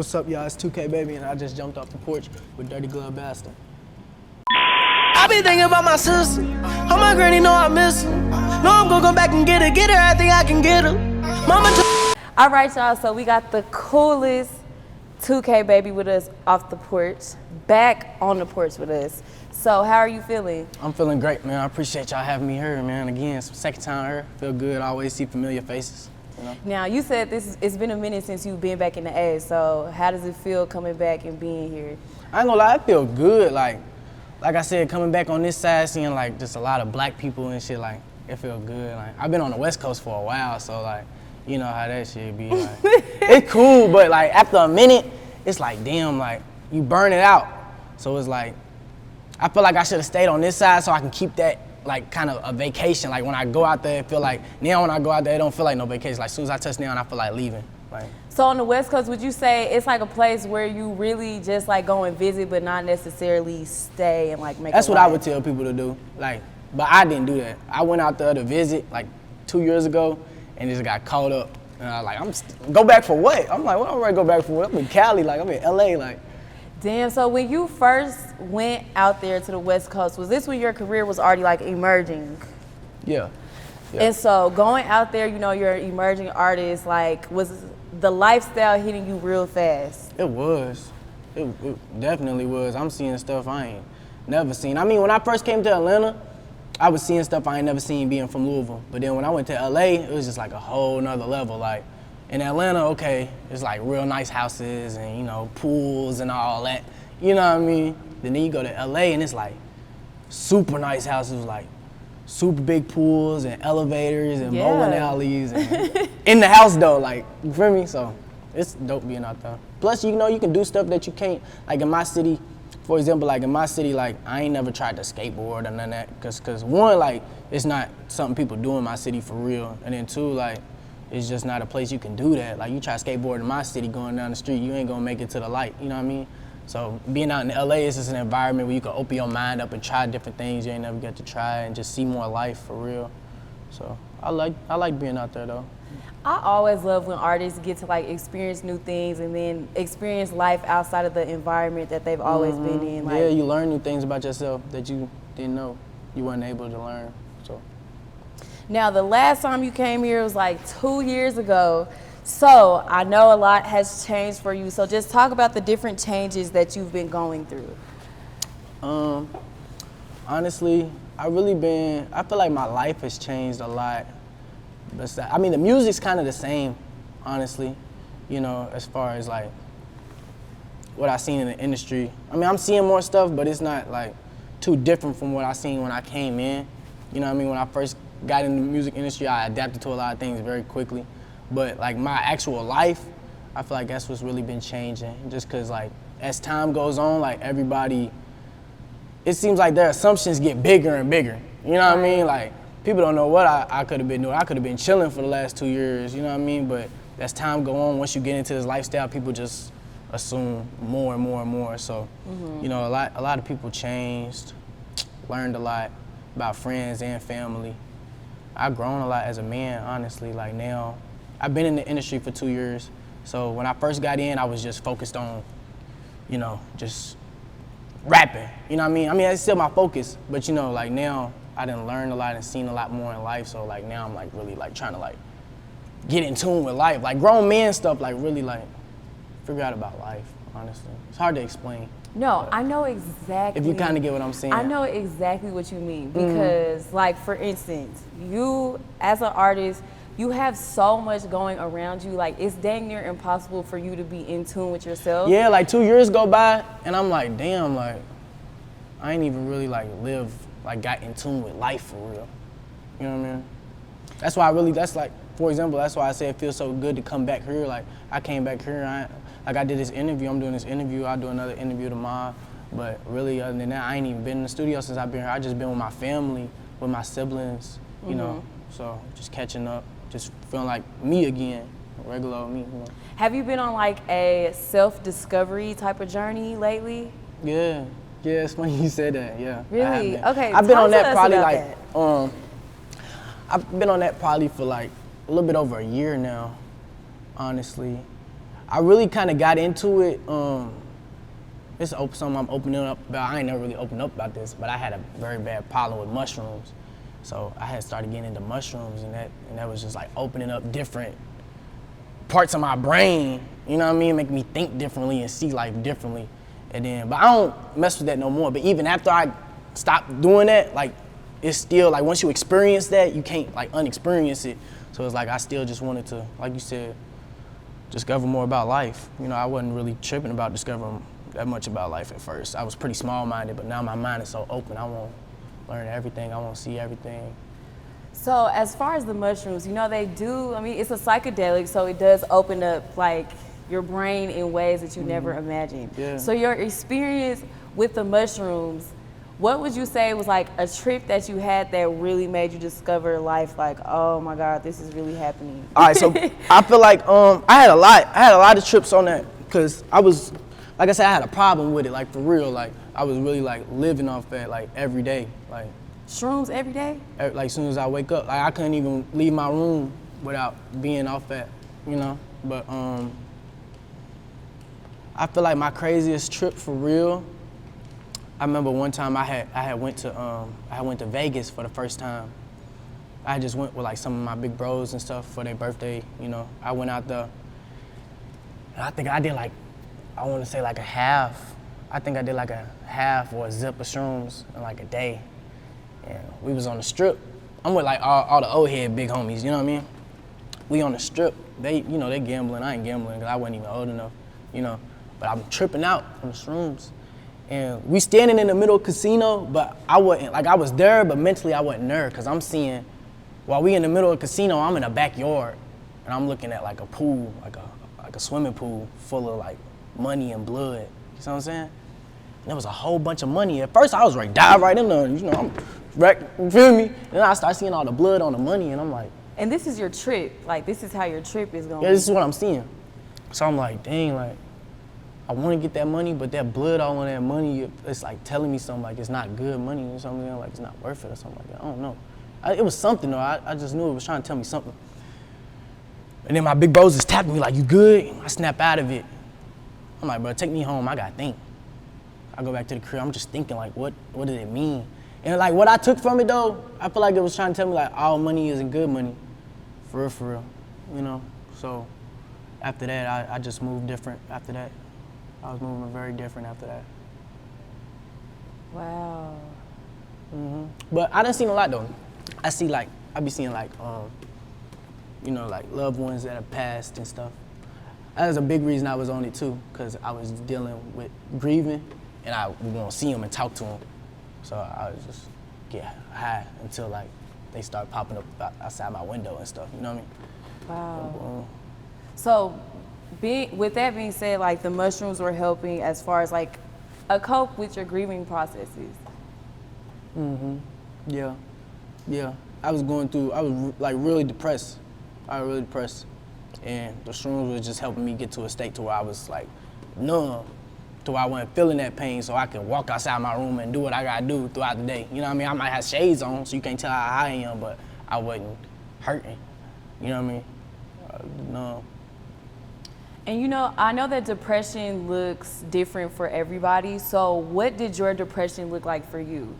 What's up, y'all? It's 2KBABY, and I just jumped off the porch with Dirty Glove Bastard. I be thinking about my sister. Oh, my granny know I miss her. No, I'm gonna go back and get her. I think I can get her. Mama. All right, y'all. So we got the coolest 2KBABY with us off the porch, back on the porch with us. So how are you feeling? I'm feeling great, man. I appreciate y'all having me here, man. Again, it's the second time here. Feel good. I always see familiar faces. You know? Now, you said it's been a minute since you've been back in the A, so how does it feel coming back and being here? I ain't gonna lie, I feel good. Like I said, coming back on this side, seeing like just a lot of black people and shit, like it feel good. Like I've been on the West Coast for a while, so like you know how that shit be. Like, it's cool, but like after a minute, it's like damn, like you burn it out. So it's like I feel like I should have stayed on this side so I can keep that like kind of a vacation. Like when I go out there, it feel like now when I go out there, it don't feel like no vacation. Like as soon as I touch down, I feel like leaving. Like. So on the West Coast, would you say it's like a place where you really just like go and visit, but not necessarily stay and like make? That's what I would tell people to do. Like, but I didn't do that. I went out there to visit like 2 years ago, and just got caught up. And I was like, go back for what? I'm like, well, I'm ready to go back for what? I'm in Cali, like I'm in LA, like. Damn. So when you first went out there to the West Coast, was this when your career was already like emerging? Yeah. And so going out there, you know, you're an emerging artist, like was the lifestyle hitting you real fast? It was. It definitely was. I'm seeing stuff I ain't never seen. I mean, when I first came to Atlanta, I was seeing stuff I ain't never seen being from Louisville. But then when I went to LA, it was just like a whole nother level. Like in Atlanta, okay, it's like real nice houses and, you know, pools and all that. You know what I mean? Then you go to LA and it's like super nice houses, like super big pools and elevators and bowling alleys. And in the house though, like, you feel me? So it's dope being out there. Plus, you know, you can do stuff that you can't, like in my city, for example, like in my city, like I ain't never tried to skateboard or none of that. Cause one, like, it's not something people do in my city for real. And then two, like, it's just not a place you can do that. Like you try to skateboard in my city going down the street, you ain't gonna make it to the light, you know what I mean? So being out in LA is just an environment where you can open your mind up and try different things you ain't never get to try and just see more life for real. So I like being out there though. I always love when artists get to like experience new things and then experience life outside of the environment that they've always been in. Like, yeah, you learn new things about yourself that you didn't know you weren't able to learn. So. Now the last time you came here was like 2 years ago. So I know a lot has changed for you. So just talk about the different changes that you've been going through. Honestly, I feel like my life has changed a lot. I mean, the music's kind of the same, honestly, you know, as far as like what I seen in the industry. I mean, I'm seeing more stuff, but it's not like too different from what I seen when I came in. You know what I mean? When I first got in the music industry, I adapted to a lot of things very quickly. But like my actual life, I feel like that's what's really been changing. Just cause like as time goes on, like everybody, it seems like their assumptions get bigger and bigger. You know what I mean? Like people don't know what I could have been doing. I could have been chilling for the last 2 years, you know what I mean? But as time go on, once you get into this lifestyle, people just assume more and more and more. So, you know, a lot of people changed, learned a lot about friends and family. I've grown a lot as a man, honestly. Like now, I've been in the industry for 2 years. So when I first got in, I was just focused on, you know, just rapping. You know what I mean? I mean, it's still my focus, but you know, like now, I done learned a lot and seen a lot more in life. So like now I'm like really like trying to like get in tune with life. Like grown man stuff, like really like figure out about life, honestly. It's hard to explain. No, I know exactly. If you kind of get what I'm saying. I know exactly what you mean because like for instance, you as an artist, you have so much going around you, like it's dang near impossible for you to be in tune with yourself. Yeah, like 2 years go by and I'm like, damn, like I ain't even really like got in tune with life for real. You know what I mean? That's why that's like, for example, that's why I say it feels so good to come back here. Like I came back here, I did this interview, I'm doing this interview, I'll do another interview tomorrow. But really other than that, I ain't even been in the studio since I've been here. I just been with my family, with my siblings, you know, so just catching up. Just feeling like me again, regular old me. You know. Have you been on like a self-discovery type of journey lately? Yeah, it's funny you said that. Yeah. Really? Okay. I've been on that probably like. I've been on that probably for like a little bit over a year now. Honestly, I really kind of got into it. It's something I'm opening up about. I ain't never really opened up about this, but I had a very bad problem with mushrooms. So I had started getting into mushrooms, and that was just like opening up different parts of my brain, you know what I mean? Make me think differently and see life differently. But I don't mess with that no more. But even after I stopped doing that, like, it's still like once you experience that, you can't like unexperience it. So it's like I still just wanted to, like you said, discover more about life. You know, I wasn't really tripping about discovering that much about life at first. I was pretty small-minded, but now my mind is so open. I want to learn everything. I want to see everything. So as far as the mushrooms, you know, they do, I mean, it's a psychedelic, so it does open up like your brain in ways that you never imagined. Yeah. So your experience with the mushrooms, what would you say was like a trip that you had that really made you discover life? Like, oh my God, this is really happening. All right, so I feel like I had a lot of trips on that, because I was, like I said, I had a problem with it, like for real. Like I was really like living off that like every day, like. Shrooms every day? Like as soon as I wake up, like I couldn't even leave my room without being off that, you know. But I feel like my craziest trip for real. I remember one time I went to Vegas for the first time. I just went with like some of my big bros and stuff for their birthday, you know. I went out there, and I think I did like, I want to say like a half. I think I did like a half or a zip of shrooms in like a day. And we was on the strip. I'm with like all the old head big homies, you know what I mean? We on the strip. They gambling. I ain't gambling because I wasn't even old enough, you know. But I'm tripping out on the shrooms. And we standing in the middle of the casino, but I wasn't, like I was there, but mentally I wasn't there, because I'm seeing, while we in the middle of the casino, I'm in a backyard, and I'm looking at like a pool, like a swimming pool full of like money and blood. You know what I'm saying? And there was a whole bunch of money. At first I was ready to dive right in there, you know, I'm wrecked, you feel me? And then I start seeing all the blood on the money, and I'm like. And this is your trip, like this is how your trip is going. Yeah, this is what I'm seeing. So I'm like, dang, like, I want to get that money, but that blood all on that money, it's like telling me something, like it's not good money or something, like it's not worth it or something like that. I don't know. It was something though, I just knew it was trying to tell me something. And then my big bros just tapping me like, you good? I snap out of it. I'm like, bro, take me home, I gotta think. I go back to the crib, I'm just thinking like, what did it mean? And like what I took from it though, I feel like it was trying to tell me like all money isn't good money. For real, you know? So after that, I just moved different after that. I was moving very different after that. Wow. But I done seen a lot though. I be seeing like, you know, like loved ones that have passed and stuff. That was a big reason I was on it too, because I was dealing with grieving, and I was gonna see them and talk to them. So I was just get high until like they start popping up outside my window and stuff. You know what I mean? Wow. So, with that being said, like the mushrooms were helping as far as like a cope with your grieving processes. Yeah. I was like really depressed. I was really depressed. And the shrooms was just helping me get to a state to where I was like numb, to where I wasn't feeling that pain, so I could walk outside my room and do what I gotta do throughout the day. You know what I mean? I might have shades on, so you can't tell how high I am, but I wasn't hurting. You know what I mean? No. And you know, I know that depression looks different for everybody, so what did your depression look like for you?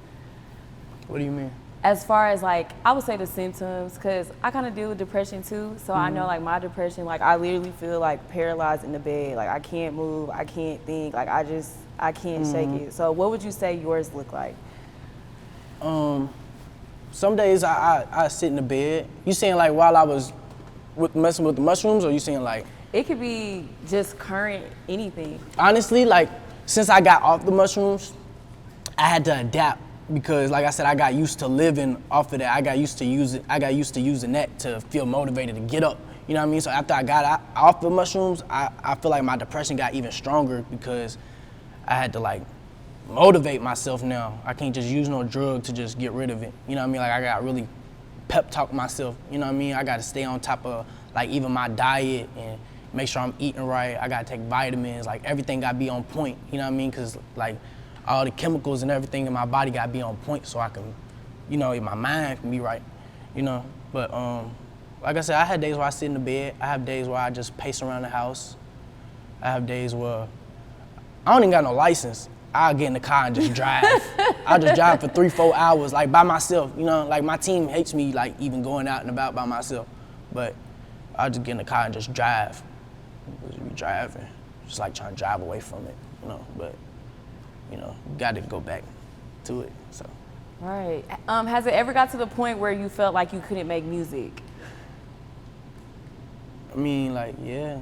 What do you mean? As far as like, I would say the symptoms, because I kind of deal with depression too, so I know like my depression, like I literally feel like paralyzed in the bed, like I can't move, I can't think, like I can't shake it. So what would you say yours look like? Some days I sit in the bed. You saying like while I was messing with the mushrooms, or you saying like? It could be just current anything. Honestly, like since I got off the mushrooms, I had to adapt, because like I said, I got used to living off of that. I got used to using that to feel motivated to get up. You know what I mean? So after I got off the mushrooms, I feel like my depression got even stronger, because I had to like motivate myself now. I can't just use no drug to just get rid of it. You know what I mean? Like I got really pep talk myself. You know what I mean? I got to stay on top of like even my diet and make sure I'm eating right. I gotta take vitamins, like everything gotta be on point, you know what I mean? Cause like all the chemicals and everything in my body gotta be on point so I can, you know, my mind can be right, you know? But like I said, I had days where I sit in the bed. I have days where I just pace around the house. I have days where I don't even got no license. I'll get in the car and just drive. I'll just drive for 3-4 hours, like by myself. You know, like my team hates me like even going out and about by myself. But I'll just get in the car and just drive. Just be driving, just like trying to drive away from it, you know. But, you know, got to go back to it, so. Right. Has it ever got to the point where you felt like you couldn't make music? I mean, like, yeah.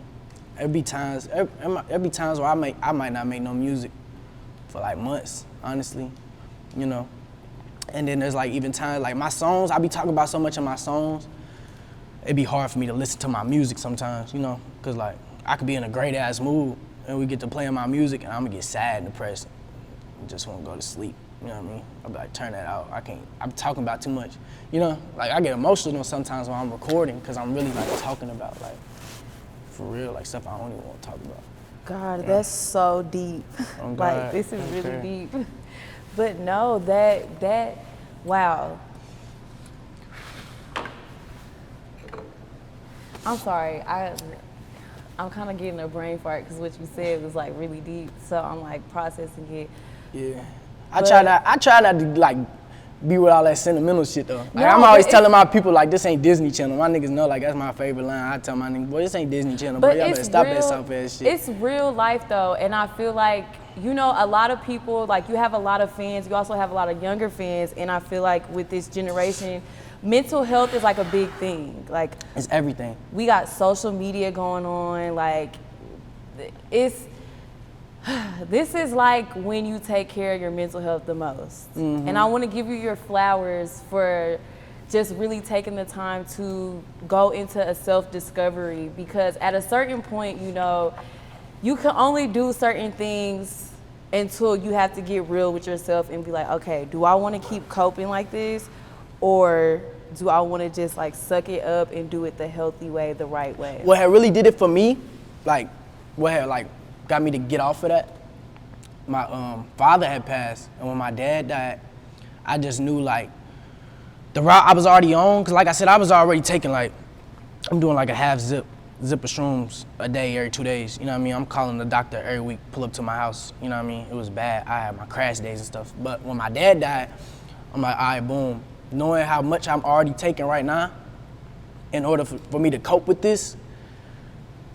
There'd be times where I might not make no music for like months, honestly, you know. And then there's like even times, like my songs, I be talking about so much in my songs, it'd be hard for me to listen to my music sometimes, you know, cause like I could be in a great ass mood and we get to playing my music and I'm gonna get sad and depressed and just wanna go to sleep, you know what I mean? I'll be like, turn that out, I'm talking about too much, you know? Like I get emotional sometimes when I'm recording cause I'm really like talking about like, for real, like stuff I don't even wanna talk about. God, that's so deep. Oh, God. Like this is really deep. But no, that, wow. I'm sorry, I'm kind of getting a brain fart because what you said was like really deep. So I'm like processing it. Yeah, I try not to like be with all that sentimental shit though. Like, No, I'm always but telling my people like this ain't Disney Channel. My niggas know like that's my favorite line. I tell my niggas, boy, this ain't Disney Channel, boy. Y'all better stop that soft ass shit. It's real life though, and I feel like, you know, a lot of people, like you have a lot of fans, you also have a lot of younger fans, and I feel like with this generation, mental health is like a big thing. Like It's everything. we got social media going on, like this is like when you take care of your mental health the most. And I want to give you your flowers for just really taking the time to go into a self-discovery, because at a certain point, you know, you can only do certain things until you have to get real with yourself and be like, okay, do I want to keep coping like this, or do I want to just like suck it up and do it the healthy way, the right way? What had really did it for me, like what had like got me to get off of that, my father had passed, and when my dad died, I just knew like the route I was already on, cause like I said, I was already taking like, I'm doing like a half zip of shrooms a day every 2 days, you know what I mean? I'm calling the doctor every week, pull up to my house, you know what I mean? It was bad, I had my crash days and stuff, but when my dad died, I'm like, all right, boom. Knowing how much I'm already taking right now, in order for me to cope with this,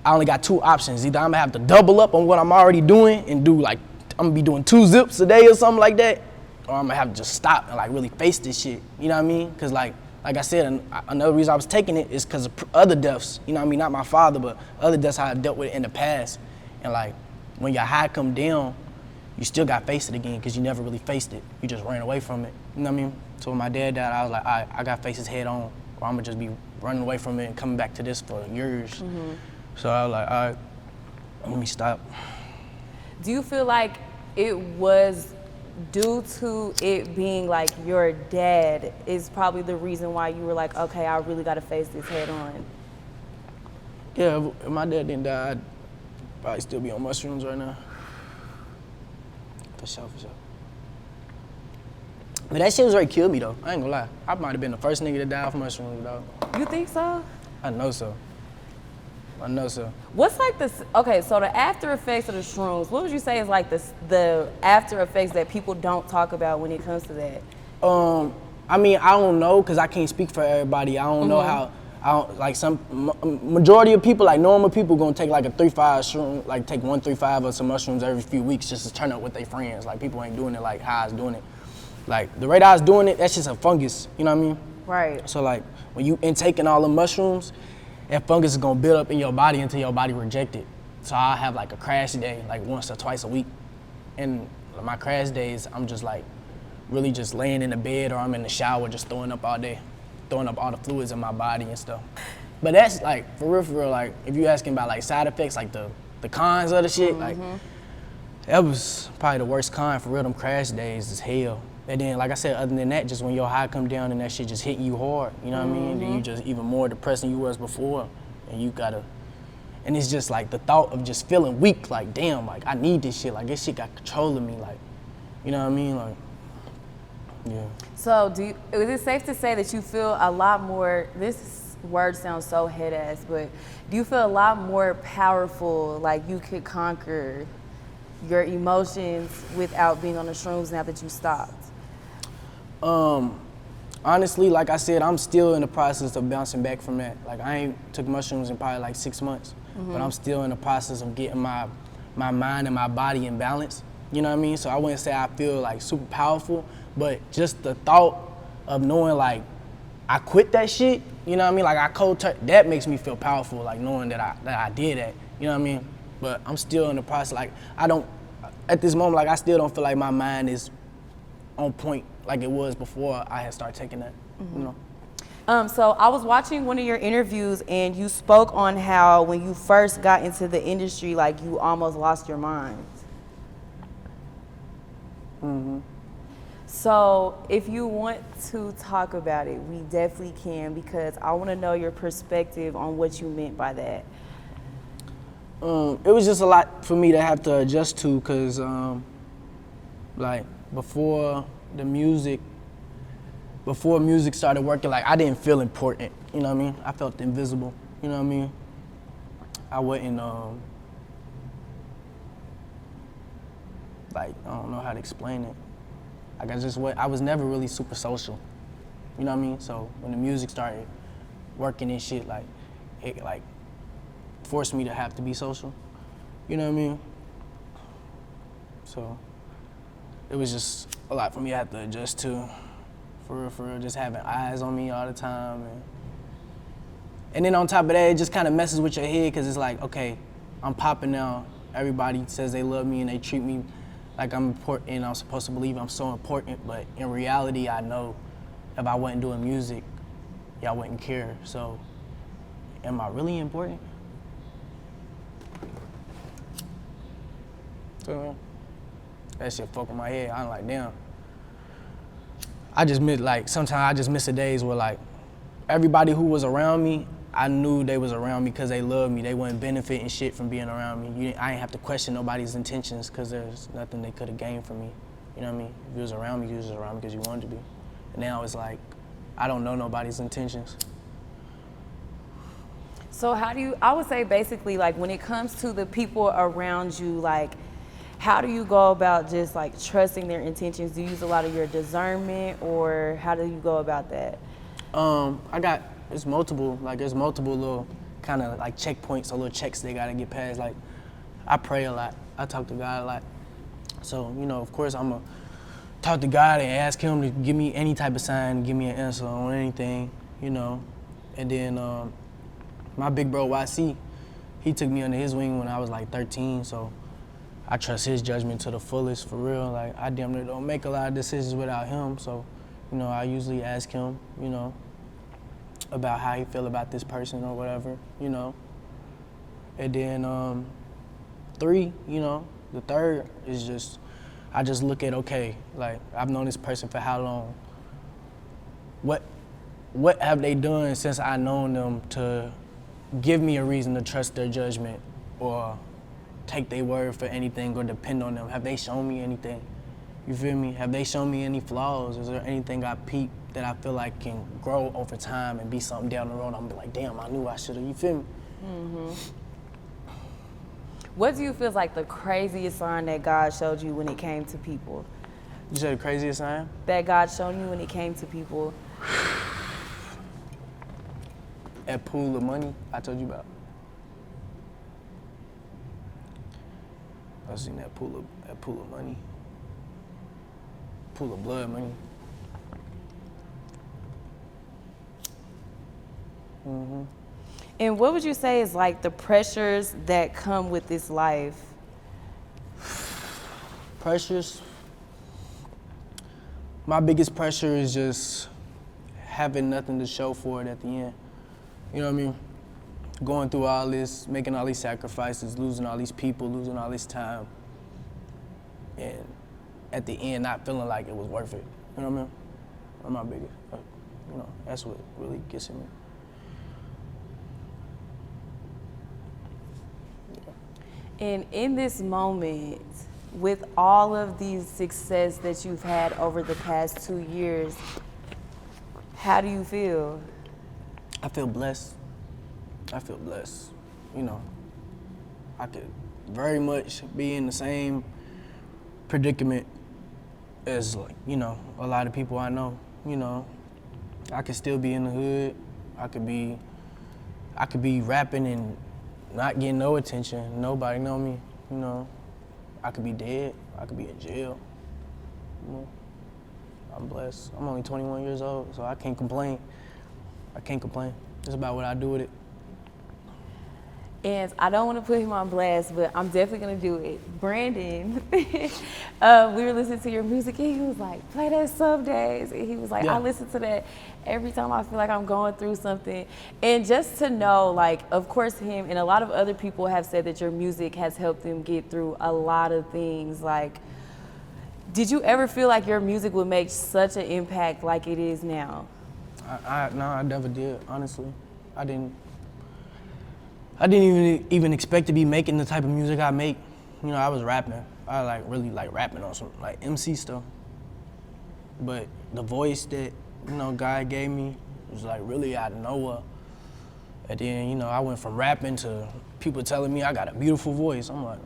I only got 2 options. Either I'm gonna have to double up on what I'm already doing and do like, I'm gonna be doing 2 zips a day or something like that, or I'm gonna have to just stop and like really face this shit, you know what I mean? Cause like I said, another reason I was taking it is cause of other deaths, you know what I mean? Not my father, but other deaths I dealt with in the past. And like, when your high come down, you still got to face it again because you never really faced it. You just ran away from it, you know what I mean? So when my dad died, I was like, all right, I got to face this head on, or I'm gonna just be running away from it and coming back to this for years. So I was like, all right, let me stop. Do you feel like it was due to it being like your dad is probably the reason why you were like, okay, I really got to face this head on? Yeah, if my dad didn't die, I'd probably still be on mushrooms right now. For sure. But that shit was already killed me though, I ain't gonna lie. I might have been the first nigga to die off mushrooms though. You think so? I know so. What's like this? Okay, so the after effects of the shrooms, what would you say is like the after effects that people don't talk about when it comes to that? I mean, I don't know, cause I can't speak for everybody. I don't know how, like some majority of people, like normal people, gonna take like a 3-5 shroom, like take 1 3-5 of some mushrooms every few weeks just to turn up with their friends. Like people ain't doing it like how I was doing it. Like the rate I was doing it, that's just a fungus. You know what I mean? Right. So like when you intaking all the mushrooms, that fungus is gonna build up in your body until your body reject it. So I have like a crash day, like once or twice a week. And my crash days, I'm just like really just laying in the bed or I'm in the shower just throwing up all day, throwing up all the fluids in my body and stuff. But that's like, for real, like if you asking about like side effects, like the cons of the shit, like that was probably the worst con for real, them crash days is hell. And then, like I said, other than that, just when your high come down and that shit just hitting you hard, you know what I mean? Then you just even more depressed than you was before. And you gotta, and it's just like the thought of just feeling weak, like damn, like I need this shit, like this shit got control of me, like, you know what I mean? Like, yeah. So is it safe to say that you feel a lot more, this words sound so head ass, but do you feel a lot more powerful, like you could conquer your emotions without being on the shrooms now that you stopped? Honestly, like I said, I'm still in the process of bouncing back from that. Like I ain't took mushrooms in probably like 6 months, but I'm still in the process of getting my mind and my body in balance. You know what I mean? So I wouldn't say I feel like super powerful, but just the thought of knowing like I quit that shit, you know what I mean? Like I that makes me feel powerful, like knowing that I did that, you know what I mean? But I'm still in the process, like at this moment, like I still don't feel like my mind is on point like it was before I had started taking that, you know? So I was watching one of your interviews and you spoke on how when you first got into the industry, like you almost lost your mind. So if you want to talk about it, we definitely can, because I want to know your perspective on what you meant by that. It was just a lot for me to have to adjust to, cause like before music started working, like I didn't feel important, you know what I mean? I felt invisible, you know what I mean? I wasn't, like, I don't know how to explain it. Like I was never really super social, you know what I mean? So when the music started working and shit, like, it like forced me to have to be social, you know what I mean? So it was just a lot for me I had to adjust to, for real, just having eyes on me all the time. And then on top of that, it just kind of messes with your head, because it's like, okay, I'm popping now. Everybody says they love me and they treat me like I'm important, and I'm supposed to believe I'm so important, but in reality, I know if I wasn't doing music, y'all wouldn't care. So am I really important? So that shit fuck with my head. I'm like, damn. I just miss, like, sometimes I just miss the days where, like, everybody who was around me, I knew they was around me because they loved me. They wasn't benefiting shit from being around me. I ain't have to question nobody's intentions, because there's nothing they could have gained from me. You know what I mean? If you was around me, you was around me because you wanted to be. And now it's like, I don't know nobody's intentions. So I would say basically, like, when it comes to the people around you, like, how do you go about just like trusting their intentions? Do you use a lot of your discernment, or how do you go about that? There's multiple little kind of like checkpoints or little checks they gotta get past. Like, I pray a lot. I talk to God a lot. So, you know, of course I'm gonna talk to God and ask him to give me any type of sign, give me an answer on anything, you know. And then my big bro YC, he took me under his wing when I was like 13, so I trust his judgment to the fullest, for real. Like, I damn near don't make a lot of decisions without him, so, you know, I usually ask him, you know, about how he feel about this person or whatever, you know. And then 3, you know, the third is just, I just look at, okay, like, I've known this person for how long? What have they done since I known them to give me a reason to trust their judgment or take their word for anything or depend on them? Have they shown me anything? You feel me? Have they shown me any flaws? Is there anything I peep that I feel like can grow over time and be something down the road? I'm be like, damn, I knew I should've, you feel me? Mm-hmm. What do you feel is like the craziest sign that God showed you when it came to people? You said the craziest sign? That God showed you when it came to people. That pool of money I told you about. I seen that pool of money. Pool of blood money. Mm-hmm. And what would you say is like the pressures that come with this life? Pressures? My biggest pressure is just having nothing to show for it at the end. You know what I mean? Going through all this, making all these sacrifices, losing all these people, losing all this time, and at the end not feeling like it was worth it. You know what I mean? That's my biggest, you know, that's what really gets in me. And in this moment, with all of these success that you've had over the past 2 years, how do you feel? I feel blessed. I feel blessed. You know, I could very much be in the same predicament as, like, you know, a lot of people I know. You know, I could still be in the hood. I could be rapping and not getting no attention. Nobody know me. You know, I could be dead. I could be in jail. You know, I'm blessed. I'm only 21 years old, so I can't complain. I can't complain. It's about what I do with it. And I don't want to put him on blast, but I'm definitely going to do it. Brandon, we were listening to your music, and he was like, play that some days. And he was like, Yeah. I listen to that every time I feel like I'm going through something. And just to know, like, of course, him and a lot of other people have said that your music has helped them get through a lot of things. Like, did you ever feel like your music would make such an impact like it is now? No, I never did, honestly. I didn't even expect to be making the type of music I make. You know, I was rapping. I really like rapping on some like MC stuff. But the voice that, you know, God gave me was like really out of nowhere. And then, you know, I went from rapping to people telling me I got a beautiful voice. I'm like,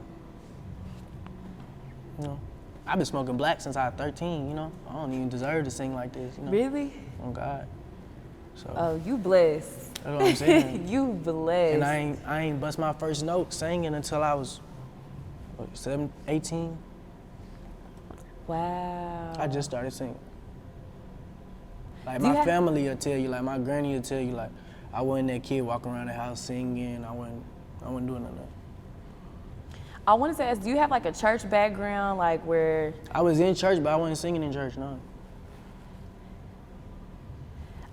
you know, I've been smoking black since I was 13, you know. I don't even deserve to sing like this, you know. Really? Oh God. So Oh, you blessed. that's what I'm saying. You blessed. And I ain't bust my first note singing until I was, what, 18? Wow. I just started singing. Like, Do you my have- family will tell you, like, my granny will tell you, like, I wasn't that kid walking around the house singing. I wasn't doing none of that. I wanted to ask, do you have like a church background, like where? I was in church, but I wasn't singing in church, no.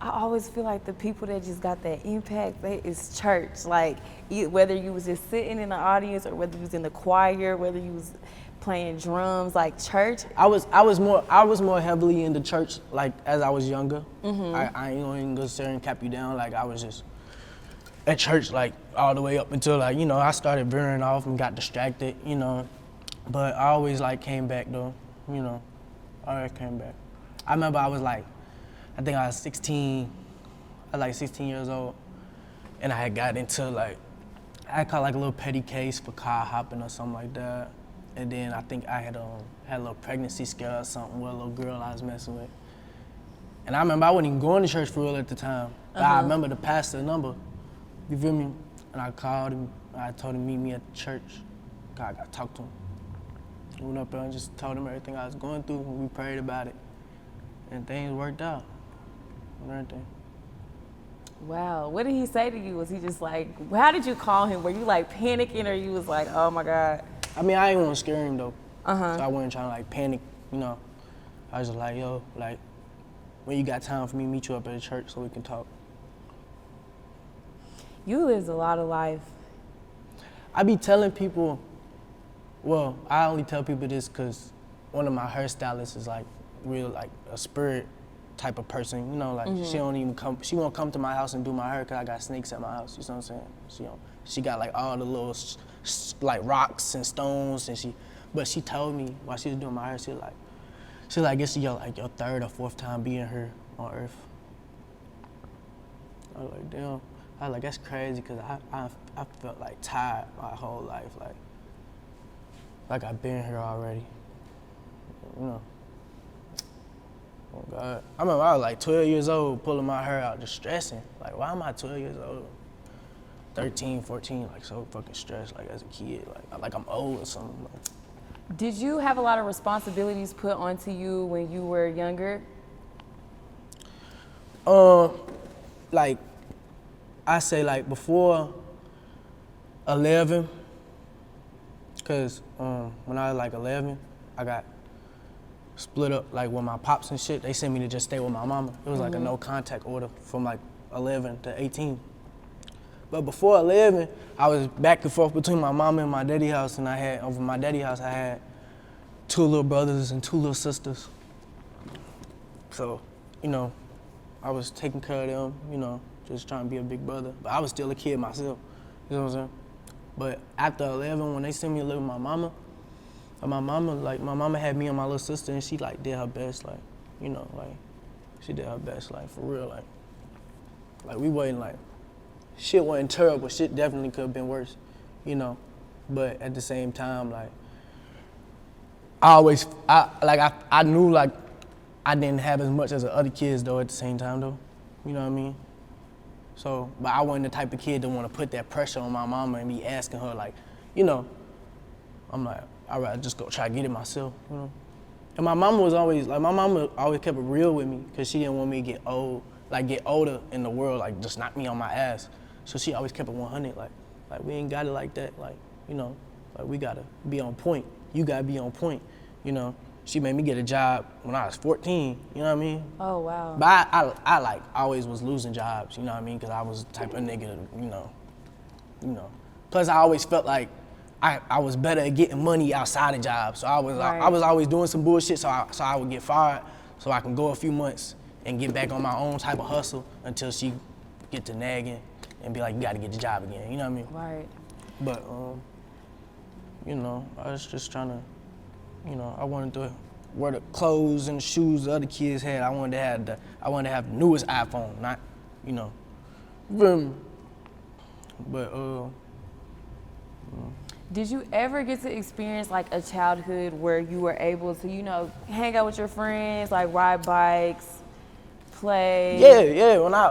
I always feel like the people that just got that impact, is church. Like, whether you was just sitting in the audience or whether you was in the choir, whether you was playing drums, like church. I was more heavily into church, like, as I was younger. I ain't gonna go sit and cap you down. Like, I was just at church, like, all the way up until, like, you know, I started veering off and got distracted, you know. But I always, like, came back, though, you know. I always came back. I remember I was, like, I think I was 16. I was, like, 16 years old. And I had got into, like, I had caught, like, a little petty case for car hopping or something like that. And then I think I had a little pregnancy scare or something with a little girl I was messing with. And I remember I wasn't even going to church for real at the time. But I remember the pastor number, you feel me? And I called him, I told him meet me at the church. I got to talk to him. I went up there and just told him everything I was going through, and we prayed about it. And things worked out, and everything. Wow, what did he say to you? Was he just like, how did you call him? Were you like panicking, or you was like, oh my God? I mean, I didn't want to scare him though. So I wasn't trying to like panic, you know. I was just like, yo, like, when you got time for me, meet you up at the church so we can talk. You lived a lot of life. I be telling people, well, I only tell people this because one of my hairstylists is like real, like a spirit type of person, you know, like she won't come to my house and do my hair because I got snakes at my house, you know what I'm saying? She got like all the little like rocks and stones, and but she told me while she was doing my hair, she was like, this is your third or fourth time being here on Earth. I was like, damn. I was like, that's crazy, because I felt like tired my whole life, like I've been here already, you know. Oh God. I remember I was like 12 years old pulling my hair out, just stressing. Like, why am I 12 years old? 13, 14, like so fucking stressed, like as a kid, like I'm old or something. Like. Did you have a lot of responsibilities put onto you when you were younger? Like, I say like before 11, cause when I was like 11, I got split up like with my pops and shit. They sent me to just stay with my mama. It was like a no contact order from like 11 to 18. But before 11, I was back and forth between my mama and my daddy house, and over my daddy house, I had 2 little brothers and 2 little sisters. So, you know, I was taking care of them, you know, just trying to be a big brother. But I was still a kid myself, you know what I'm saying? But after 11, when they sent me to live with my mama had me and my little sister, and she like did her best, like, you know, like, she did her best, like, for real, like. Like we wasn't like, shit wasn't terrible. Shit definitely could have been worse, you know. But at the same time, like, I knew like I didn't have as much as the other kids though at the same time though, you know what I mean? So, but I wasn't the type of kid that want to put that pressure on my mama and be asking her like, you know, I'm like, all right, just go try to get it myself, you know? And my mama always kept it real with me because she didn't want me to get older in the world, like just knock me on my ass. So she always kept it 100, like we ain't got it like that, like, you know, like we gotta be on point. You gotta be on point, you know? She made me get a job when I was 14, you know what I mean? Oh, wow. But I like always was losing jobs, you know what I mean? Because I was the type of nigga, you know. Plus I always felt like I was better at getting money outside of jobs. So I was always doing some bullshit so I would get fired so I can go a few months and get back on my own type of hustle until she get to nagging and be like, you gotta get the job again, you know what I mean? Right. But, you know, I was just trying to, you know, I wanted to wear the clothes and the shoes the other kids had. I wanted to have the newest iPhone, not, you know. But Did you ever get to experience like a childhood where you were able to, you know, hang out with your friends, like ride bikes, play? yeah. When I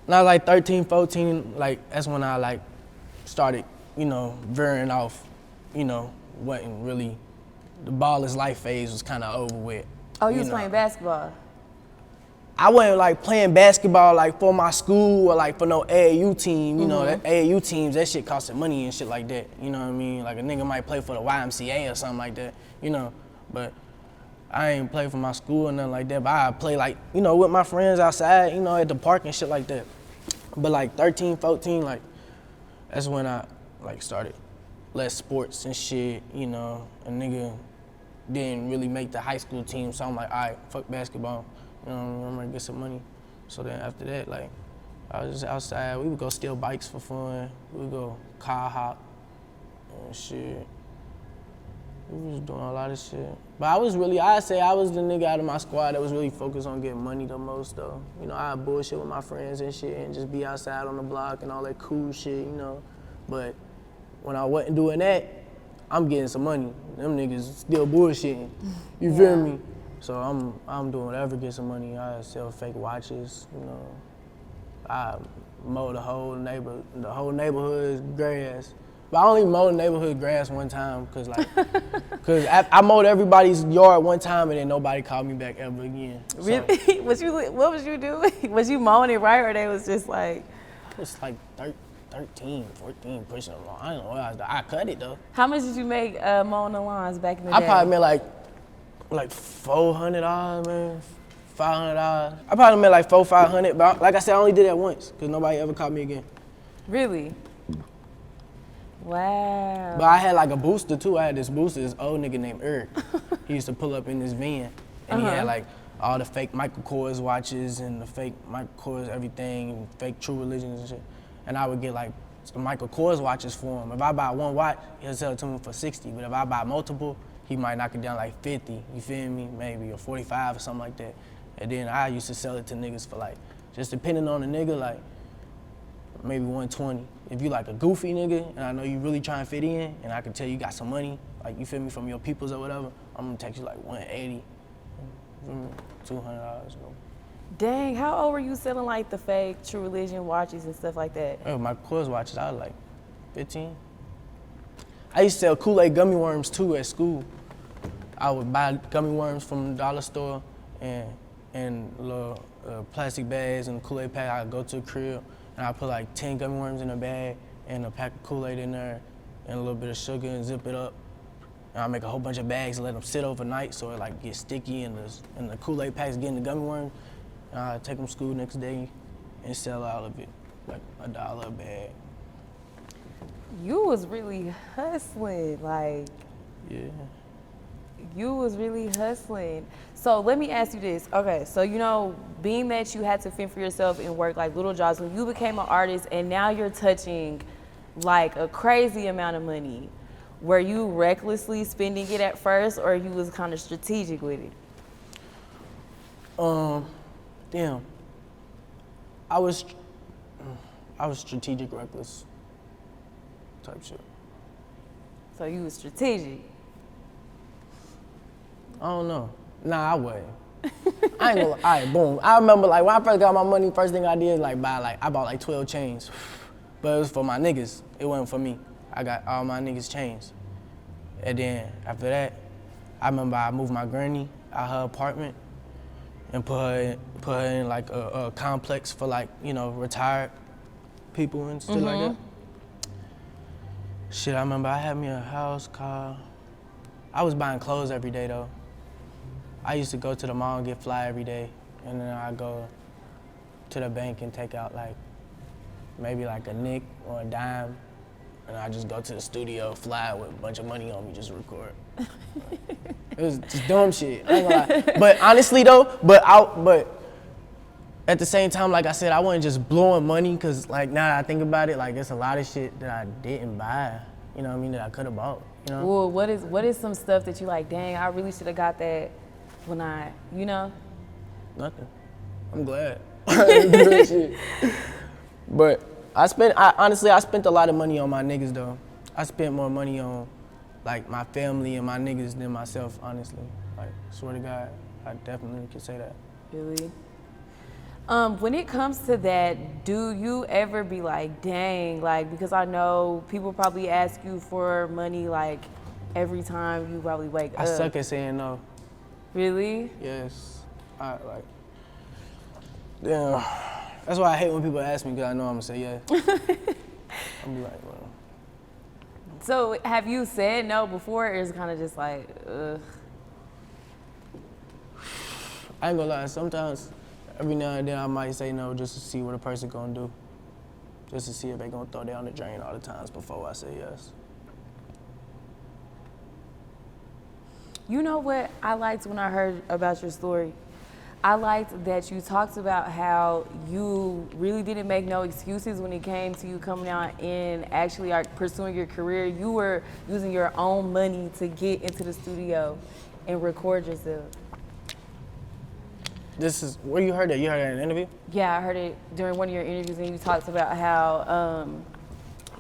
was like 13, 14, like that's when I like started, you know, veering off, you know, wasn't really, the ball is life phase was kind of over with. Oh, you was playing basketball? I wasn't like playing basketball like for my school or like for no AAU team, you know, that AAU teams, that shit costing money and shit like that, you know what I mean? Like a nigga might play for the YMCA or something like that, you know, but I ain't play for my school or nothing like that, but I play like, you know, with my friends outside, you know, at the park and shit like that. But like 13, 14, like, that's when I like started less sports and shit, you know. A nigga didn't really make the high school team, so I'm like, all right, fuck basketball. You know, I'm gonna get some money. So then after that, like, I was just outside. We would go steal bikes for fun. We would go car hop and shit. We was doing a lot of shit. But I'd say I was the nigga out of my squad that was really focused on getting money the most though. You know, I'd bullshit with my friends and shit and just be outside on the block and all that cool shit, you know. But when I wasn't doing that, I'm getting some money. Them niggas still bullshitting. You feel me? So I'm doing whatever to get some money. I sell fake watches, you know. I mow the whole neighborhood's grass. But I only mowed the neighborhood grass one time, cause I mowed everybody's yard one time and then nobody called me back ever again. So, really? What was you doing? Was you mowing it right, or they was just like? I was like 13, 14, pushing them along. I don't know what I was doing. I cut it though. How much did you make mowing the lawns back in the day? I probably made like $400, man. $500. I probably made like $400-500, but like I said, I only did that once, cause nobody ever called me again. Really? Wow. But I had like a booster too. I had this booster, this old nigga named Eric. He used to pull up in this van, and he had like all the fake Michael Kors watches and the fake Michael Kors everything, and fake True Religions and shit. And I would get like the Michael Kors watches for him. If I buy one watch, he'll sell it to me for 60. But if I buy multiple, he might knock it down like 50, you feel me? Maybe, or 45 or something like that. And then I used to sell it to niggas for like, just depending on the nigga, like maybe 120. If you like a goofy nigga and I know you really trying to fit in and I can tell you got some money, like you feel me, from your peoples or whatever, I'm gonna text you like 180, $200. Dang, how old were you selling like the fake True Religion watches and stuff like that? Oh, my Kors watches, I was like 15. I used to sell Kool-Aid gummy worms too at school. I would buy gummy worms from the dollar store and little plastic bags and Kool-Aid pack. I'd go to the crib and I'd put like 10 gummy worms in a bag and a pack of Kool-Aid in there and a little bit of sugar and zip it up. And I'd make a whole bunch of bags and let them sit overnight so it like gets sticky and the Kool-Aid packs get in the gummy worms. And I'd take them to school next day and sell all of it, like $1 a bag. You was really hustling, like. Yeah. You was really hustling. So let me ask you this. Okay, so you know, being that you had to fend for yourself and work like little jobs, when you became an artist and now you're touching like a crazy amount of money, were you recklessly spending it at first or you was kind of strategic with it? Damn. I was strategic reckless type shit. So you was strategic. I don't know. Nah, I wasn't. I ain't gonna, all right, boom. I remember like when I first got my money, first thing I did I bought like 12 chains. But it was for my niggas. It wasn't for me. I got all my niggas chains. And then after that, I remember I moved my granny out her apartment and put her in like a complex for like, you know, retired people and stuff like that. Shit, I remember I had me a house, car. I was buying clothes every day though. I used to go to the mall and get fly every day, and then I go to the bank and take out like maybe like a nick or a dime, and I just go to the studio, fly with a bunch of money on me, just record. It was just dumb shit. I ain't gonna lie. But honestly though, but at the same time, like I said, I wasn't just blowing money, cause like now that I think about it, like it's a lot of shit that I didn't buy. You know what I mean? That I could have bought. You know? Well, what is some stuff that you like? Dang, I really should have got that when I, you know? Nothing. I'm glad. Shit. But I spent a lot of money on my niggas though. I spent more money on like my family and my niggas than myself, honestly. Like, swear to God, I definitely can say that. Really? When it comes to that, do you ever be like, dang, like, because I know people probably ask you for money like every time you probably wake up. I suck at saying no. Really? Yes. Damn. That's why I hate when people ask me, because I know I'm gonna say yes. I'm be like, well. So have you said no before, or is it kind of just like, ugh? I ain't gonna lie, sometimes, every now and then I might say no just to see what a person gonna do. Just to see if they gonna throw down the drain all the times before I say yes. You know what I liked when I heard about your story? I liked that you talked about how you really didn't make no excuses when it came to you coming out and actually pursuing your career. You were using your own money to get into the studio and record yourself. This is, where you heard that? You heard that in an interview? Yeah, I heard it during one of your interviews, and you talked about how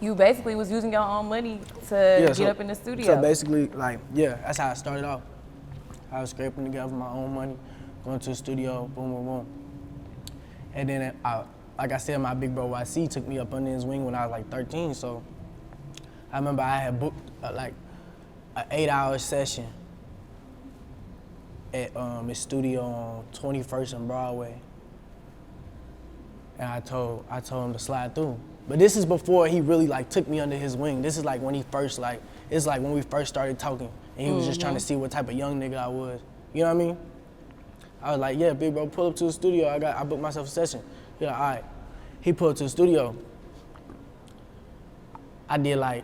you basically was using your own money to get up in the studio. So basically, like, yeah, that's how I started off. I was scraping together my own money, going to the studio, boom, boom, boom. And then, like I said, my big bro YC took me up under his wing when I was like 13, so I remember I had booked like an 8-hour session at his studio on 21st and Broadway. And I told him to slide through. But this is before he really like took me under his wing. This is like when he first it's like when we first started talking, and he was just trying to see what type of young nigga I was. You know what I mean? I was like, yeah, big bro, pull up to the studio. I booked myself a session. He like, all right. He pulled up to the studio. I did like,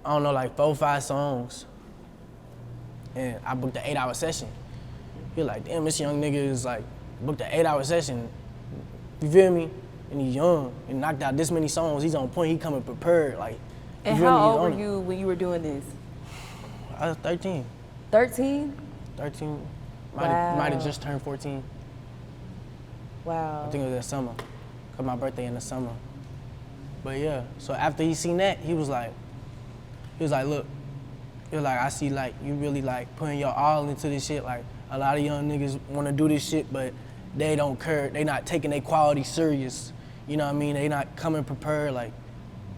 I don't know, like 4 or 5 songs. And I booked an 8-hour session. He like, damn, this young nigga is like, booked an 8-hour session. You feel me? And he's young and knocked out this many songs. He's on point, he coming prepared. Like, and how old were you when you were doing this? I was 13. 13? 13. Wow. Might have just turned 14. Wow. I think it was that summer, cause my birthday in the summer. But yeah, so after he seen that, he was like, look, I see like you really like putting your all into this shit. Like a lot of young niggas wanna do this shit, but they don't care. They not taking their quality serious. You know what I mean? They not coming prepared, like,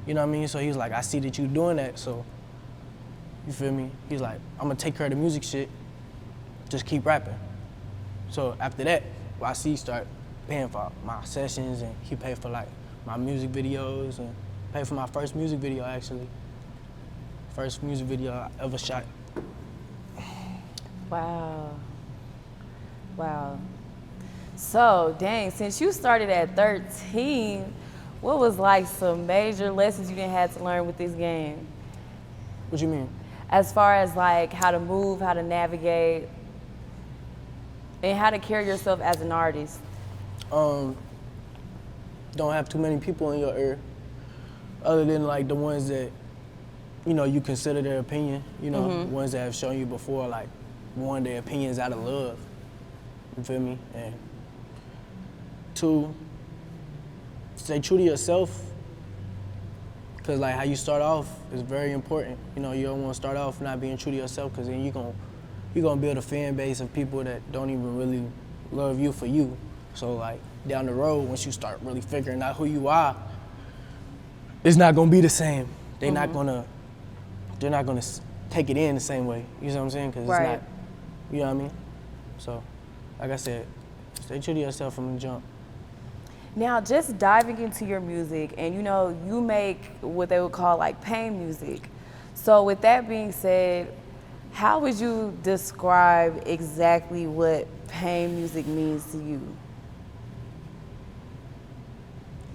you know what I mean? So he was like, I see that you doing that, so, you feel me? He's like, I'm gonna take care of the music shit, just keep rapping. So after that, YC started paying for my sessions, and he paid for like my music videos, and paid for my first music video actually. First music video I ever shot. Wow. Wow. So, dang, since you started at 13, what was like some major lessons you didn't have to learn with this game? What you mean? As far as like how to move, how to navigate, and how to carry yourself as an artist. Don't have too many people in your ear, other than like the ones that, you know, you consider their opinion, you know, ones that have shown you before, like, one, their opinions out of love, you feel me? And to stay true to yourself. Cause like how you start off is very important. You know, you don't want to start off not being true to yourself, cause then you're gonna build a fan base of people that don't even really love you for you. So like down the road, once you start really figuring out who you are, it's not gonna be the same. They're not gonna take it in the same way. You know what I'm saying? Cause it's not, you know what I mean? So, like I said, stay true to yourself from the jump. Now, just diving into your music, and you know, you make what they would call like pain music. So with that being said, how would you describe exactly what pain music means to you?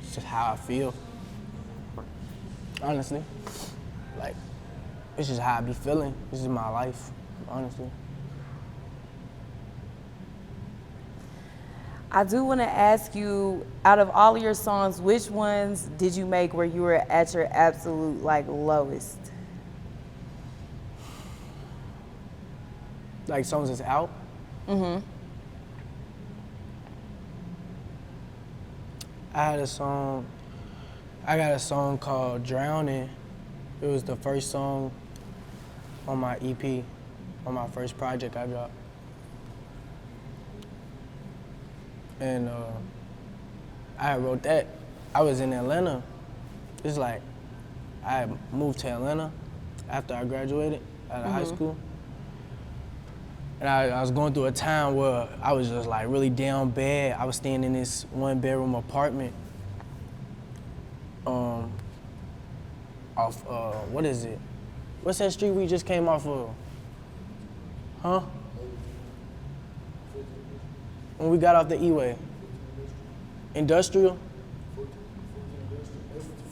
It's just how I feel, honestly. Like, it's just how I be feeling. This is my life, honestly. I do want to ask you, out of all of your songs, which ones did you make where you were at your absolute like lowest? Like songs that's out? Mm-hmm. I got a song called Drowning. It was the first song on my EP, on my first project I dropped. And I wrote that. I was in Atlanta. It's like I moved to Atlanta after I graduated out of high school. And I was going through a time where I was just like really down bad. I was staying in this 1-bedroom apartment off, what is it? What's that street we just came off of? Huh? When we got off the E-way. Industrial?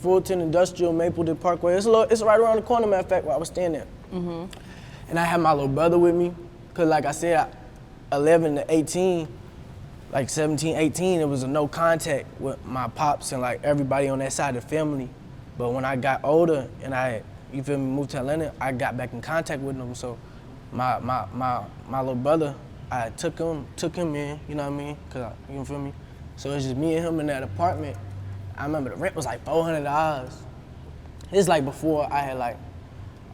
Fulton Industrial, Maplewood Parkway. It's right around the corner, matter of fact, where I was staying there. Mm-hmm. And I had my little brother with me, because like I said, 11 to 18, like 17, 18, it was a no contact with my pops and like everybody on that side of the family. But when I got older and you feel me, moved to Atlanta, I got back in contact with them. So my little brother, I took him in, you know what I mean? You feel me? So it's just me and him in that apartment. I remember the rent was like $400. It's like before I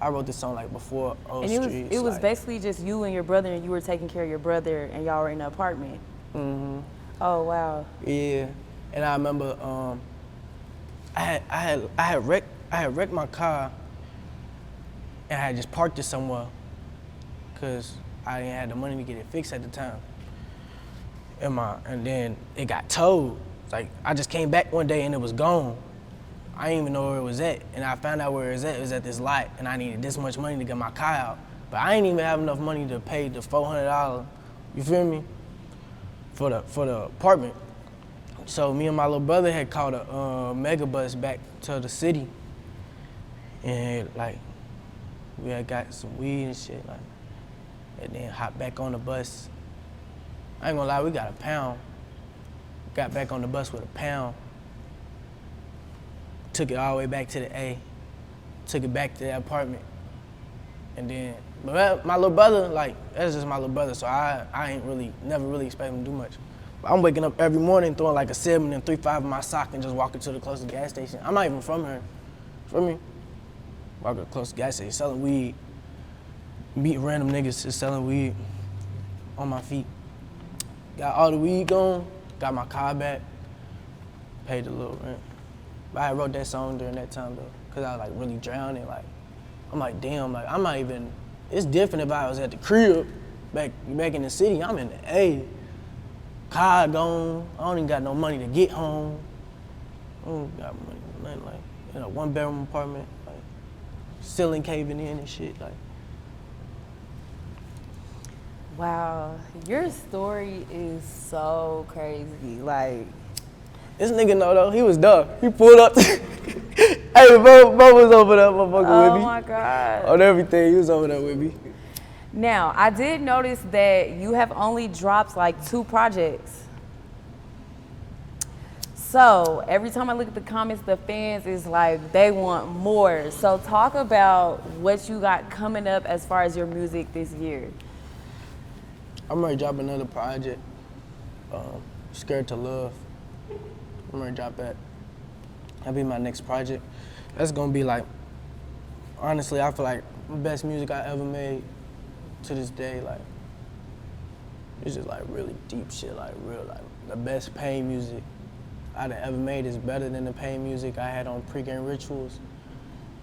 wrote this song like before Old Streets. And it was like, basically just you and your brother, and you were taking care of your brother, and y'all were in the apartment. Mm-hmm. Oh wow. Yeah, and I remember I had wrecked my car, and I had just parked it somewhere, cause I didn't have the money to get it fixed at the time. And then it got towed. Like I just came back one day and it was gone. I didn't even know where it was at, and I found out where it was at. It was at this lot, and I needed this much money to get my car out. But I didn't even have enough money to pay the $400. You feel me? For the apartment. So me and my little brother had caught a mega bus back to the city, and like we had got some weed and shit, like, and then hopped back on the bus. I ain't gonna lie, we got £1. Got back on the bus with £1. Took it all the way back to the A. Took it back to the apartment. And then, but my little brother, like, that's just my little brother, so I ain't never really expect him to do much. But I'm waking up every morning throwing like a 7 and 3.5 in my sock and just walking to the closest gas station. I'm not even from here. Feel me? Walking to the closest gas station, selling weed. Meet random niggas just selling weed on my feet. Got all the weed gone, got my car back, paid the little rent. But I wrote that song during that time though, cause I was like really drowning. Like, I'm like, damn, like I'm not even, it's different if I was at the crib, back in the city. I'm in the A, car gone, I don't even got no money to get home. I don't got money, nothing, like, in a 1-bedroom apartment, like, ceiling caving in and shit, like. Wow, your story is so crazy, like. This nigga know though, he was dumb. He pulled up. Hey, bro was over there, motherfucker, with me. Oh my God. On everything, he was over there with me. Now, I did notice that you have only dropped like 2 projects. So every time I look at the comments, the fans is like, they want more. So talk about what you got coming up as far as your music this year. I'm ready to drop another project, Scared to Love. I'm gonna drop that. That'll be my next project. That's gonna be like, honestly, I feel like the best music I ever made to this day. Like, it's just like really deep shit, like real, like the best pain music I'd ever made is better than the pain music I had on Pregame Rituals.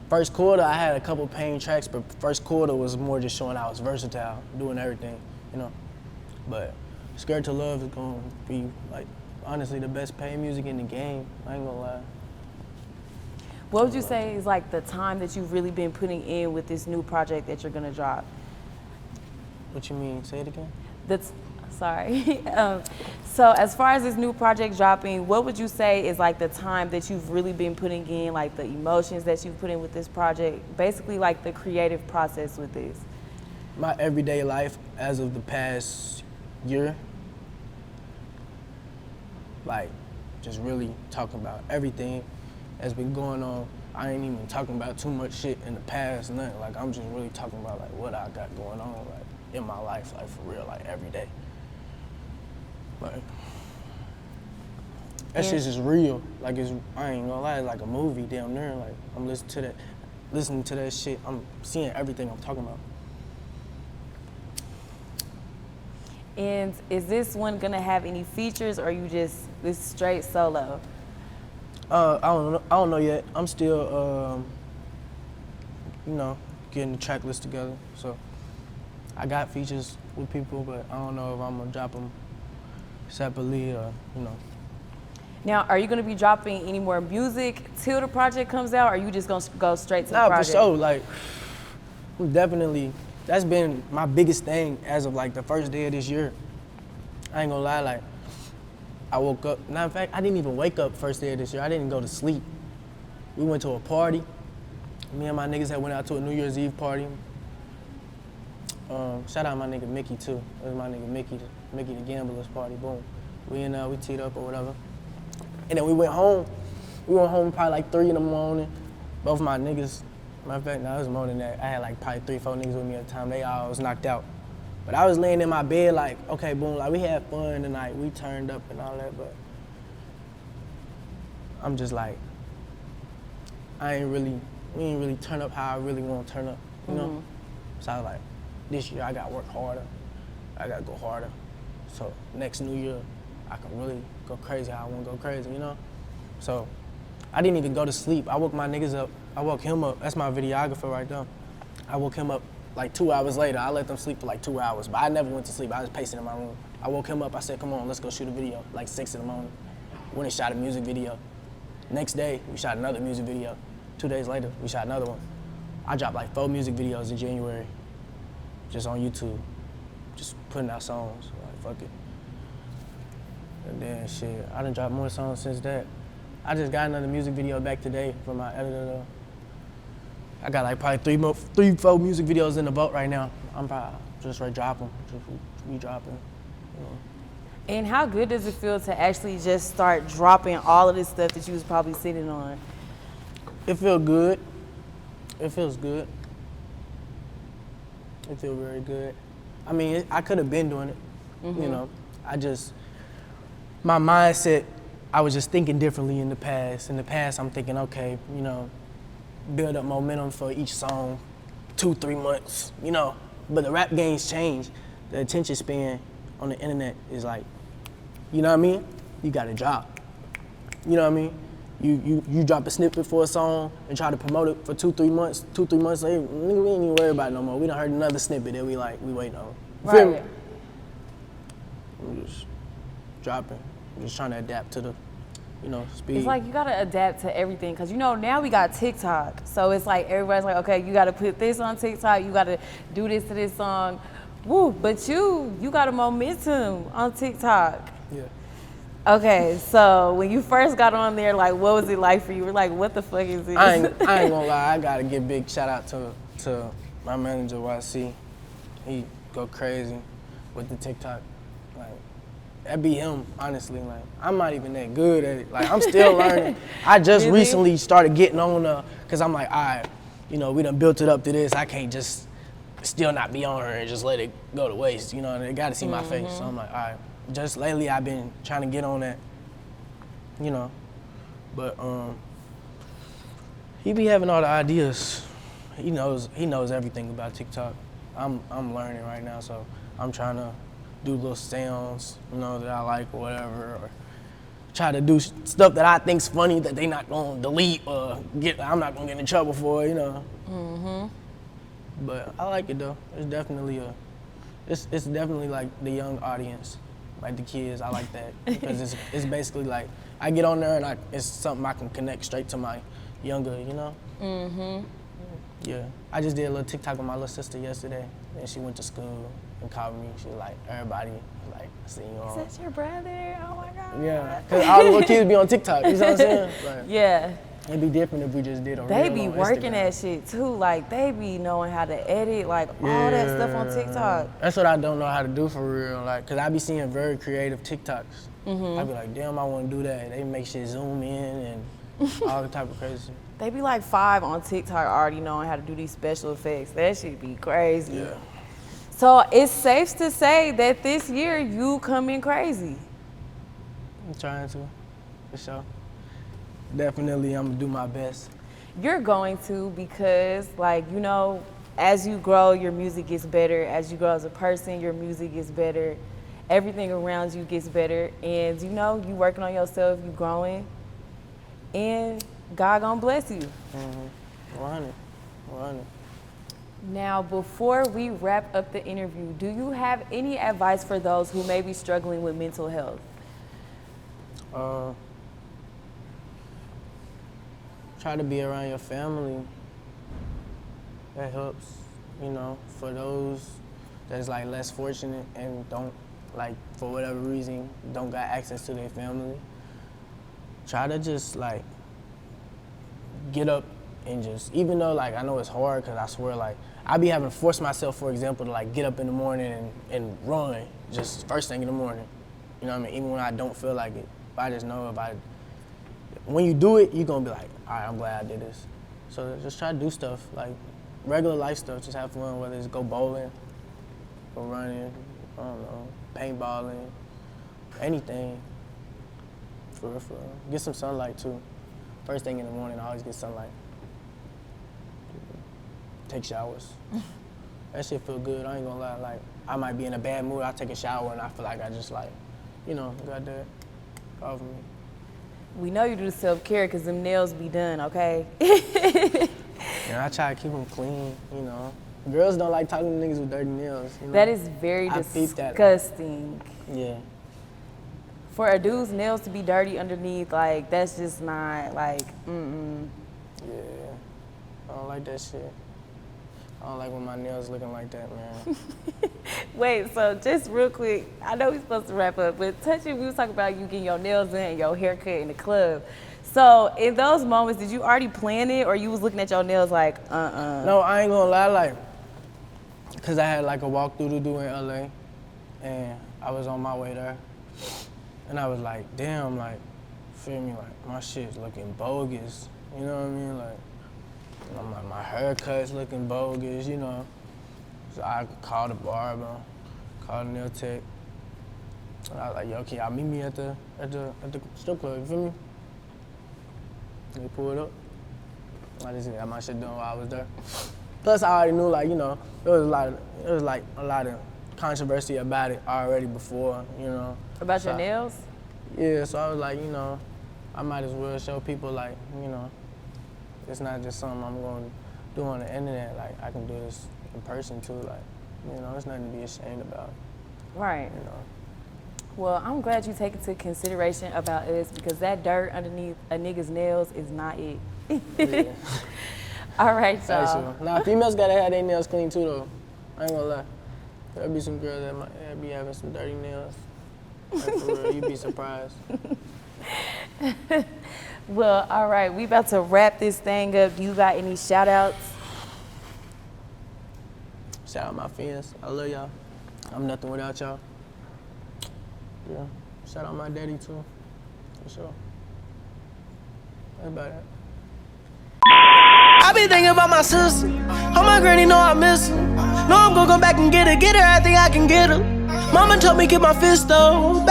First quarter, I had a couple pain tracks, but first quarter was more just showing I was versatile, doing everything, you know. But Scared to Love is gonna be like, honestly, the best pain music in the game. I ain't gonna lie. What would you say is like the time that you've really been putting in with this new project that you're gonna drop? What you mean? Say it again. Sorry. So as far as this new project dropping, what would you say is like the time that you've really been putting in, like the emotions that you've put in with this project, basically like the creative process with this? My everyday life as of the past year, like just really talking about everything that's been going on. I ain't even talking about too much shit in the past, nothing. Like I'm just really talking about like what I got going on like in my life, like for real, like every day. Like that shit's just real. Like I ain't gonna lie, it's like a movie damn near. Like I'm listening to that shit. I'm seeing everything I'm talking about. And is this one gonna have any features, or are you just this straight solo? I don't know yet. I'm still, you know, getting the track list together. So I got features with people, but I don't know if I'm gonna drop them separately or, you know. Now, are you gonna be dropping any more music till the project comes out, or are you just gonna go straight to the Nah, project? for sure. Like, definitely, that's been my biggest thing as of like the first day of this year. I ain't gonna lie, like, I woke up, matter of fact, I didn't even wake up first day of this year. I didn't go to sleep. We went to a party. Me and my niggas had went out to a New Year's Eve party. Shout out my nigga Mickey too. That was my nigga Mickey the Gambler's party, boom. We teed up or whatever. And then we went home. We went home probably like 3 in the morning. Both my niggas, matter of fact, no, it was more than that. I had like probably 3, 4 niggas with me at the time. They all was knocked out. But I was laying in my bed like, okay, boom, like we had fun tonight. We turned up and all that, but I'm just like, we ain't really turn up how I really want to turn up, you know? So I was like, this year I gotta work harder. I gotta go harder. So next New Year, I can really go crazy how I wanna go crazy, you know? So I didn't even go to sleep. I woke my niggas up. I woke him up. That's my videographer right there. I woke him up like 2 hours later. I let them sleep for like 2 hours, but I never went to sleep. I was pacing in my room. I woke him up. I said, come on, let's go shoot a video, like 6 in the morning. Went and shot a music video. Next day, we shot another music video. 2 days later, we shot another one. I dropped like 4 music videos in January, just on YouTube, just putting out songs, like fuck it. And then shit, I done dropped more songs since that. I just got another music video back today from my editor though. I got like probably 3, 4 music videos in the vault right now. I'm probably just ready to drop them, just re-dropping, you know. And how good does it feel to actually just start dropping all of this stuff that you was probably sitting on? It feels good. It feels good. It feels very good. I mean, I could have been doing it, you know. My mindset, I was just thinking differently in the past. In the past, I'm thinking, okay, you know, build up momentum for each song, 2, 3 months, you know. But the rap game's changed. The attention span on the internet is like, you know what I mean? You gotta drop. You know what I mean? You drop a snippet for a song and try to promote it for 2, 3 months. 2, 3 months later, nigga, we ain't even worried about it no more. We done heard another snippet that we waiting on. You feel me? I'm just dropping. I'm just trying to adapt to the, you know, speed. It's like you gotta adapt to everything, cause you know now we got TikTok, so it's like everybody's like, okay, you gotta put this on TikTok, you gotta do this to this song, woo. But you got a momentum on TikTok. Yeah. Okay, so when you first got on there, like, what was it like for you? You were like, what the fuck is this? I ain't gonna lie, I gotta give big shout out to my manager, YC. He go crazy with the TikTok. Like, that be him, honestly. Like, I'm not even that good at it. Like, I'm still learning. I just recently started getting on cause I'm like, all right, you know, we done built it up to this. I can't just still not be on her and just let it go to waste, you know, and they gotta see my face. So I'm like, all right. Just lately, I've been trying to get on that you know. But he be having all the ideas. He knows everything about TikTok. I'm learning right now, so I'm trying to do little sounds, you know, that I like or whatever, or try to do stuff that I think's funny that they not gonna delete or I'm not gonna get in trouble for, you know. But I like it though. It's definitely it's definitely like the young audience, like the kids. I like that because it's basically like I get on there and it's something I can connect straight to my younger, you know. Yeah, I just did a little TikTok with my little sister yesterday, and she went to school and called me. She was like, everybody, like, seeing you on. Is that your brother? Oh my God. Yeah, because all the little kids be on TikTok, you know what I'm saying? Like, yeah. It'd be different if we just did a They reel be on working Instagram. that shit too. Like, they be knowing how to edit, like, all that stuff on TikTok. That's what I don't know how to do for real. Like, because I be seeing very creative TikToks. I be like, damn, I want to do that. They make shit zoom in and all the type of crazy shit. They be like 5 on TikTok already knowing how to do these special effects. That shit be crazy. Yeah. So it's safe to say that this year you come in crazy. I'm trying to, for sure. Definitely, I'm gonna do my best. You're going to because, like, you know, as you grow, your music gets better. As you grow as a person, your music gets better. Everything around you gets better. And, you know, you working on yourself, you growing. And God gonna bless you. 100. Now, before we wrap up the interview, do you have any advice for those who may be struggling with mental health? Try to be around your family. That helps, you know, for those that's like less fortunate and don't, like, for whatever reason, don't got access to their family. Try to just, like, get up and just, even though, like, I know it's hard, because I swear, like, I be having to force myself, for example, to, like, get up in the morning and run, just first thing in the morning. You know what I mean? Even when I don't feel like it. I just know when you do it, you're going to be like, all right, I'm glad I did this. So just try to do stuff, like regular life stuff, just have fun, whether it's go bowling, go running, I don't know, paintballing, anything. For real. Get some sunlight too. First thing in the morning, I always get sunlight. Take showers. That shit feel good, I ain't gonna lie. Like, I might be in a bad mood, I take a shower and I feel like I just, like, you know, got that off me. We know you do self-care because them nails be done, okay? And I try to keep them clean, you know. Girls don't like talking to niggas with dirty nails, you know. That is very disgusting. Yeah. For a dude's nails to be dirty underneath, like, that's just not, like, Yeah, I don't like that shit. I don't like when my nails looking like that, man. Wait, so just real quick, I know we're supposed to wrap up, but touching, we was talking about you getting your nails in and your haircut in the club. So in those moments, did you already plan it or you was looking at your nails like, No, I ain't gonna lie, like, cause I had like a walkthrough to do in LA and I was on my way there. And I was like, damn, like, feel me, like, my shit's looking bogus. You know what I mean? Like, my haircut's looking bogus, you know. So I called the barber, called the nail tech. And I was like, yo, can y'all meet me at the strip club, you feel me? And they pulled up. I just got my shit done while I was there. Plus I already knew, like, you know, there was a lot of controversy about it already before, you know. about your nails? Yeah, so I was like, you know, I might as well show people, like, you know, it's not just something I'm going to do on the internet. Like, I can do this in person too. Like, you know, it's nothing to be ashamed about. Right. You know. Well, I'm glad you take into consideration about us because that dirt underneath a nigga's nails is not it. Yeah. All right, y'all. Actually, nah, females gotta have their nails clean too, though. I ain't gonna lie. There'll be some girls that might be having some dirty nails. Like, for real, you'd be surprised. Well, all right, we about to wrap this thing up. Do you got any shout outs? Shout out my fans. I love y'all. I'm nothing without y'all. Yeah. Shout out my daddy too. For sure. That's about it. I be thinking about my sister. Oh, my granny know I miss her. Know I'm gonna go back and get her. I think I can get her. Mama told me keep my fist though.